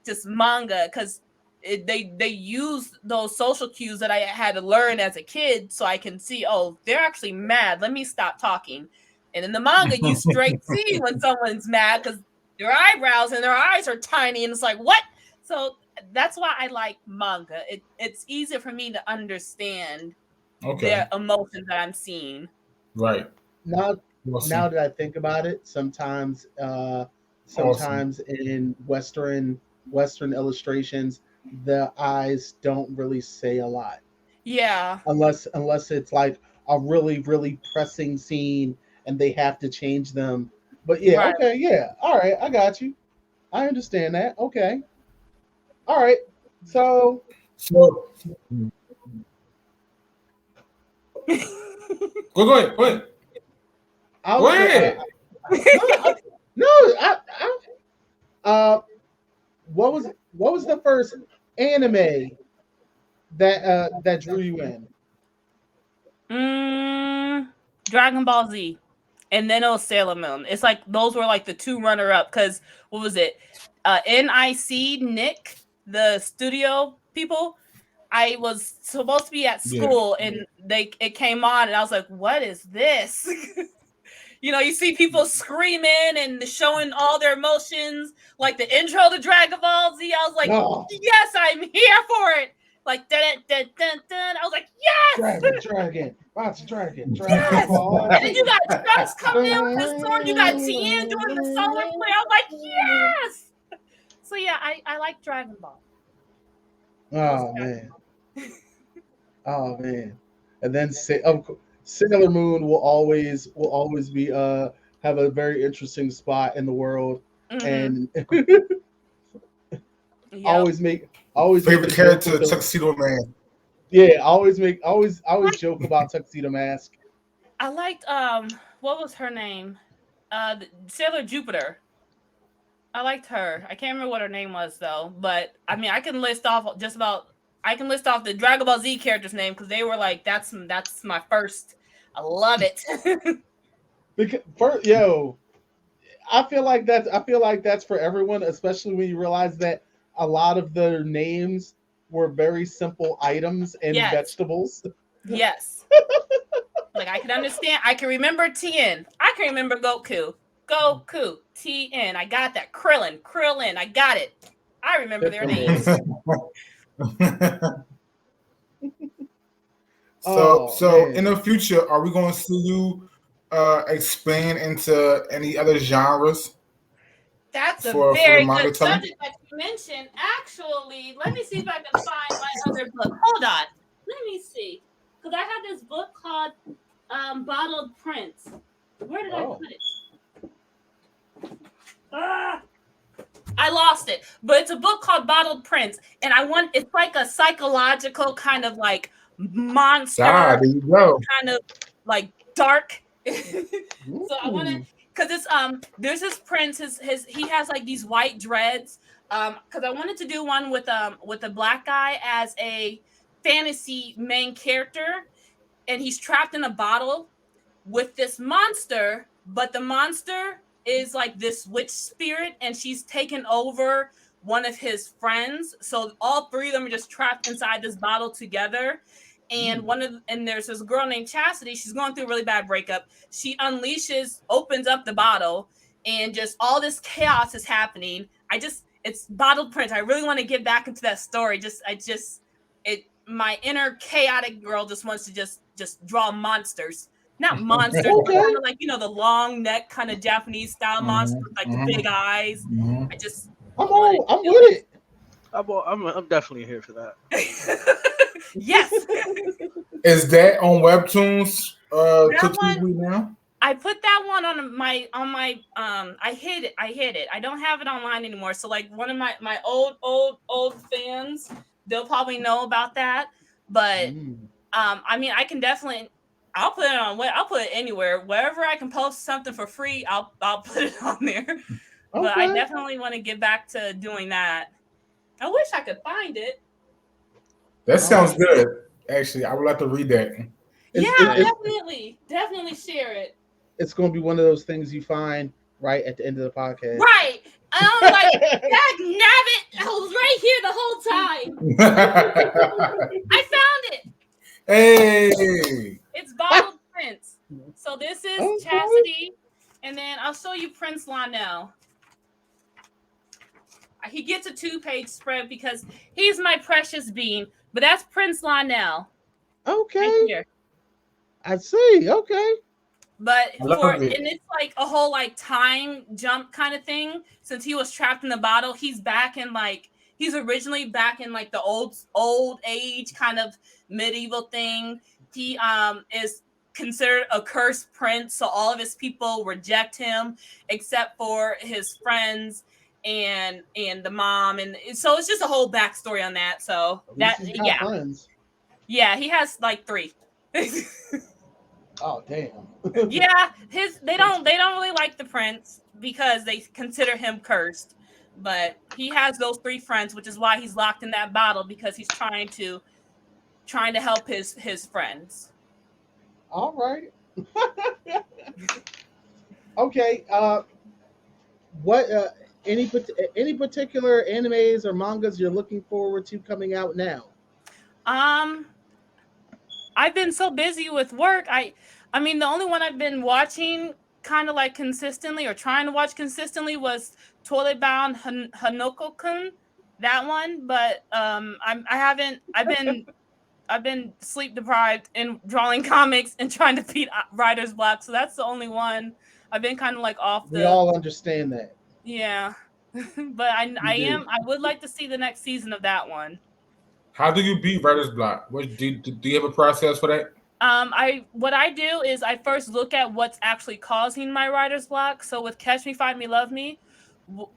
just manga, because they use those social cues that I had to learn as a kid, so I can see, oh, they're actually mad. Let me stop talking. And in the manga, you straight see when someone's mad because their eyebrows and their eyes are tiny, and it's like, what? So that's why I like manga. It's easier for me to understand the emotions that I'm seeing. Right. Now that I think about it, sometimes in Western illustrations, the eyes don't really say a lot. Yeah. Unless it's like a really, really pressing scene and they have to change them. But yeah, Right. okay, yeah. All right, I got you. I understand that. Okay. All right. So go ahead. What was the first anime that drew you in? Dragon Ball Z, and then it was Sailor Moon. It's like those were like the two runner-up, because what was it? NIC Nick, the studio people. I was supposed to be at school, and it came on, and I was like, "What is this?" You see people screaming and showing all their emotions, like the intro to Dragon Ball Z. I was like, yes, I'm here for it. Like, dun, dun, dun, dun. I was like, yes! Dragon. Yes! And then you got Trunks coming in with the sword. You got Tien doing the solar flare. I was like, yes! So, yeah, I like Dragon Ball. Oh, man. Oh, man. And then Sailor Moon will always be have a very interesting spot in the world, and always favorite character, Tuxedo Man. Yeah, always joke about Tuxedo Mask. I liked what was her name? Sailor Jupiter. I liked her. I can't remember what her name was though, but I mean, I can list off the Dragon Ball Z characters' name because they were like, that's my first. I love it. Because I feel like that's for everyone, especially when you realize that a lot of their names were very simple items and Yes. vegetables. Yes. Like I can understand. I can remember Tien. I can remember Goku. Goku. Tien. I got that. Krillin. I got it. I remember their names. So in the future, are we going to see you expand into any other genres? That's a very good subject that you mentioned. Actually, let me see if I can find my other book. Hold on. Let me see. Because I had this book called Bottled Prince. Where did I put it? I lost it. But it's a book called Bottled Prince. And it's like a psychological kind of like monster. There you go. Kind of like dark. So I want to, because it's there's this prince, he has like these white dreads. Because I wanted to do one with a black guy as a fantasy main character, and he's trapped in a bottle with this monster, but the monster is like this witch spirit, and she's taken over one of his friends. So all three of them are just trapped inside this bottle together. And there's this girl named Chastity. She's going through a really bad breakup. She opens up the bottle, and just all this chaos is happening. It's Bottled Prince. I really want to get back into that story. My inner chaotic girl just wants to just draw monsters. Not monsters, but kind of like, the long neck kind of Japanese style monster with like the big eyes. I'm with it. I'm definitely here for that. Yes. Is that on Webtoons? Now? I put that one on my I hid it. I don't have it online anymore. So like one of my old fans, they'll probably know about that. But I mean, I can definitely, I'll put it anywhere. Wherever I can post something for free, I'll put it on there. Okay. But I definitely want to get back to doing that. I wish I could find it. That sounds good. Actually, I would like to read that. Definitely share it. It's going to be one of those things you find right at the end of the podcast. Right. I'm like, dagnabbit, I was right here the whole time. I found it. Hey. It's Bottled Prince. So this is Chastity. And then I'll show you Prince Lionel. He gets a 2-page spread because he's my precious bean. But that's Prince Lionel. Okay. Right here. I see. Okay. But it's like a whole like time jump kind of thing. Since he was trapped in the bottle, he's originally back in like the old age kind of medieval thing. He is considered a cursed prince, so all of his people reject him except for his friends and the mom, and so it's just a whole backstory on that. So friends. Yeah, he has like 3. Oh damn. Yeah, they don't really like the prince because they consider him cursed. But he has those 3 friends, which is why he's locked in that bottle, because he's trying to help his friends. All right. Okay. What any particular animes or mangas you're looking forward to coming out now? I've been so busy with work. I mean, the only one I've been watching kind of like consistently or trying to watch consistently was Toilet Bound Hanoko-kun, that one. But I've been sleep deprived and drawing comics and trying to beat writer's block. So that's the only one I've been kind of like off the. We all understand that. Yeah, but I would like to see the next season of that one. How do you beat writer's block? Do you have a process for that? What I do is I first look at what's actually causing my writer's block. So with Catch Me, Find Me, Love Me,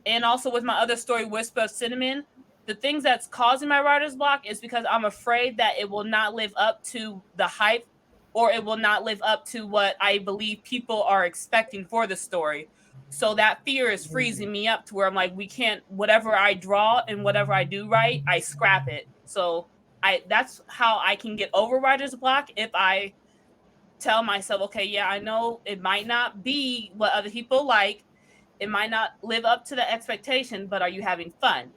and also with my other story, Whisper of Cinnamon, the things that's causing my writer's block is because I'm afraid that it will not live up to the hype or it will not live up to what I believe people are expecting for the story. So that fear is freezing me up to where I'm like, we can't, whatever I draw and whatever I do right, I scrap it. So that's how I can get over writer's block. If I tell myself, okay, yeah, I know it might not be what other people like. It might not live up to the expectation, but are you having fun?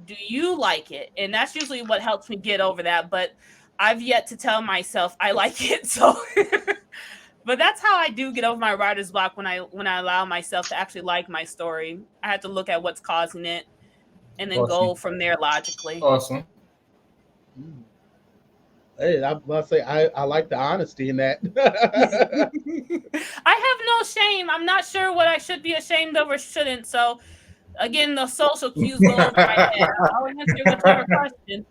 Do you like it? And that's usually what helps me get over that. But I've yet to tell myself I like it. So but that's how I do get over my writer's block when I allow myself to actually like my story. I have to look at what's causing it and then go from there logically. Awesome. Hey, I must say I like the honesty in that. I have no shame. I'm not sure what I should be ashamed of or shouldn't. So again, the social cues go over my head. I'll answer whichever question.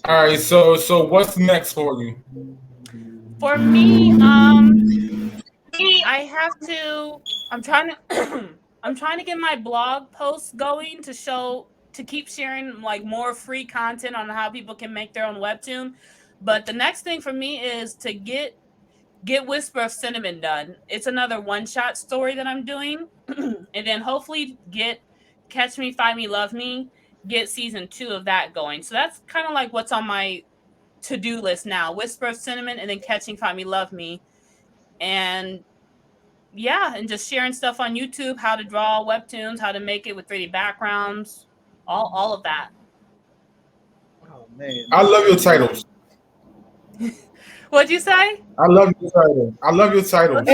All right, so what's next for you? For me, I have to. I'm trying to get my blog posts going to keep sharing like more free content on how people can make their own webtoon. But the next thing for me is to get Whisper of Cinnamon done. It's another one-shot story that I'm doing, and then hopefully get Catch Me, Find Me, Love Me. Get season 2 of that going. So that's kind of like what's on my to-do list now. Whisper of Cinnamon and then Catching, Find Me, Love Me. And yeah, and just sharing stuff on YouTube, how to draw webtoons, how to make it with 3D backgrounds, all of that. Oh man. I love your titles. What'd you say? I love your title. I love your titles.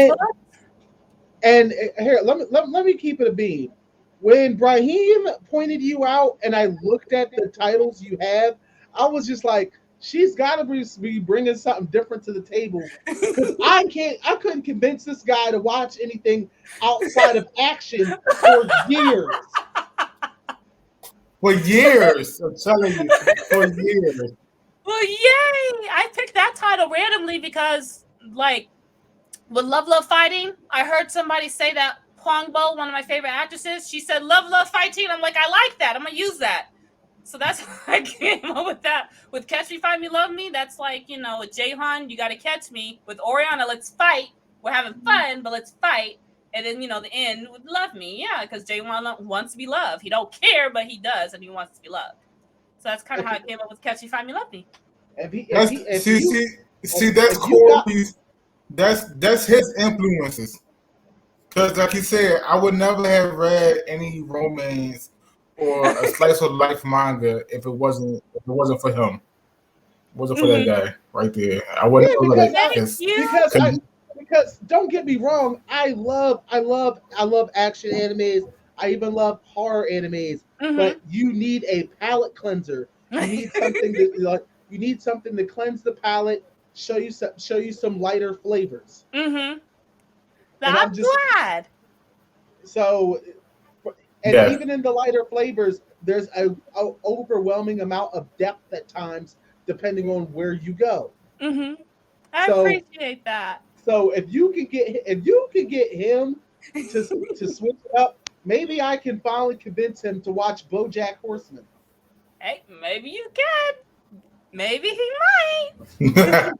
And here, let me keep it a beam. When Braheim pointed you out and I looked at the titles you have, I was just like, she's got to be bringing something different to the table. Because I couldn't convince this guy to watch anything outside of action for years. For years, I'm telling you, for years. Well, yay! I picked that title randomly because, like, with Love, Love, Fighting, I heard somebody say that Huang Bo, one of my favorite actresses, she said, Love, Love, Fighting. I'm like, I like that. I'm going to use that. So that's how I came up with that. With Catch Me, Find Me, Love Me, that's like, with Jaehan, you got to catch me. With Oriana, let's fight. We're having fun, but let's fight. And then, the end with Love Me. Yeah, because Jaehan wants to be loved. He don't care, but he does, and he wants to be loved. So that's kind of how I came up with Catch Me, Find Me, Love Me. See, that's Corey's. That's his influences. Because, like he said, I would never have read any romance or a slice of life manga if it wasn't for him. It wasn't for that guy right there. I wouldn't because don't get me wrong, I love action animes. I even love horror animes. But you need a palate cleanser. You need something you need something to cleanse the palate, show you some lighter flavors. I'm glad. So, and even in the lighter flavors, there's a overwhelming amount of depth at times, depending on where you go. I appreciate that. So if you can get him to switch it up, maybe I can finally convince him to watch BoJack Horseman. Hey, maybe you can. Maybe he might.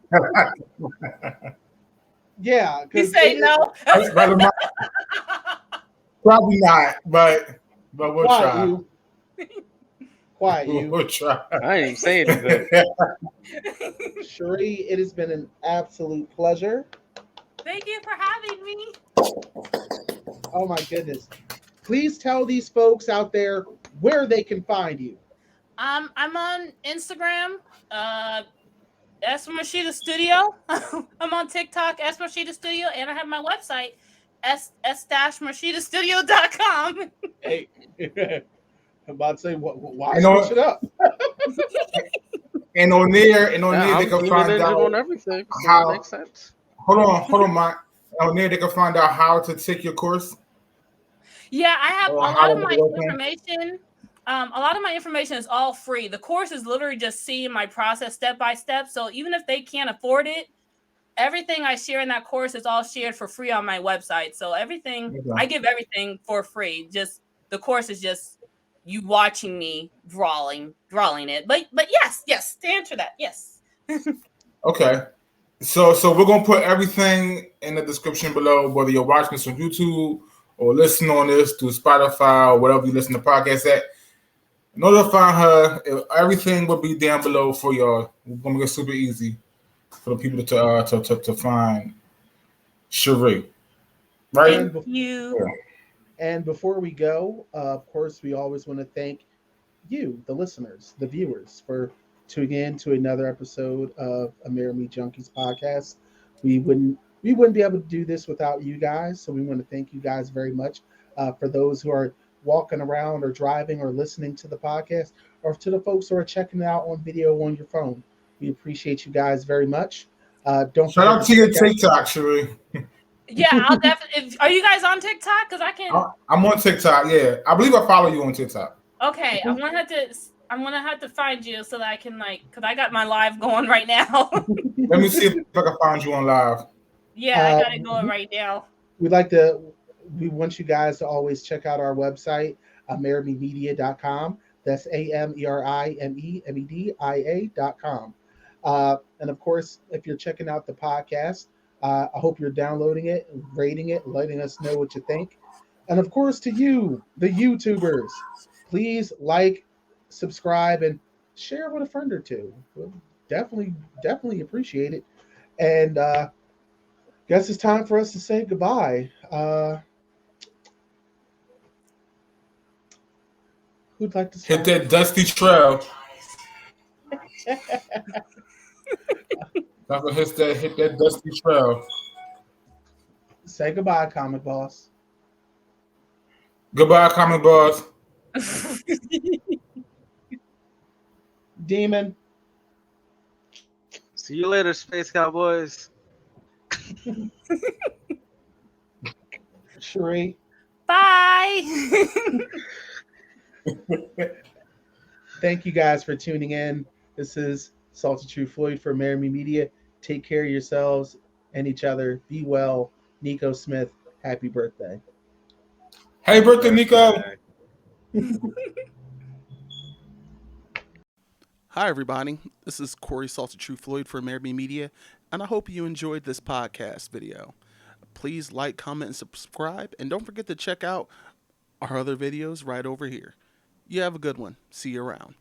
Yeah. You say no? Probably not, but we'll try. Quiet you. We'll try. I ain't even saying anything. Sharea, it has been an absolute pleasure. Thank you for having me. Oh my goodness. Please tell these folks out there where they can find you. I'm on Instagram, S Morishita Studio. I'm on TikTok, S Morishita Studio, and I have my website, s-morishitastudio.com. Hey, I'm about to say, why switch it up? And on there, they can find out on everything. How makes sense. Hold on, Mike. On there, they can find out how to take your course. Yeah, I have a lot of my information. A lot of my information is all free. The course is literally just seeing my process step by step. So even if they can't afford it, everything I share in that course is all shared for free on my website. So everything I give everything for free. Just the course is just you watching me drawing it. But yes, to answer that, yes. Okay. So we're gonna put everything in the description below, whether you're watching this on YouTube or listening on this through Spotify or whatever you listen to podcasts at. In order to find her, everything will be down below for y'all. We're gonna make it super easy for the people to find Sharea. Right? Thank you. Yeah. And before we go, of course, we always want to thank you, the listeners, the viewers, for tuning in to another episode of Amerime Junkies podcast. We wouldn't be able to do this without you guys, so we want to thank you guys very much. For those who are walking around or driving or listening to the podcast, or to the folks who are checking it out on video on your phone, we appreciate you guys very much. Don't Shout forget out to your check out- TikTok, Sharea. Yeah, I'll definitely. Are you guys on TikTok? Because I can. I'm on TikTok. Yeah, I believe I follow you on TikTok. Okay, I'm gonna have to find you so that I can because I got my live going right now. Let me see if I can find you on live. Yeah, I got it going right now. We want you guys to always check out our website, AmerimeMedia.com. That's AMERIMEMEDIA.com. And of course, if you're checking out the podcast, I hope you're downloading it, rating it, letting us know what you think. And of course, to you, the YouTubers, please like, subscribe, and share with a friend or two. We'll definitely appreciate it. And guess it's time for us to say goodbye. Who'd like to start? Hit that dusty trail. Hit that dusty trail. Say goodbye, Comic Boss. Goodbye, Comic Boss. Demon. See you later, Space Cowboys. Sharea. Bye. Thank you guys for tuning in. This is Salted True Floyd for Amerime Media. Take care of yourselves and each other. Be well. Niko Smith, happy birthday. Happy birthday, Niko. Hi, everybody. This is Corey Salted True Floyd for Amerime Media, and I hope you enjoyed this podcast video. Please like, comment, and subscribe, and don't forget to check out our other videos right over here. You have a good one. See you around.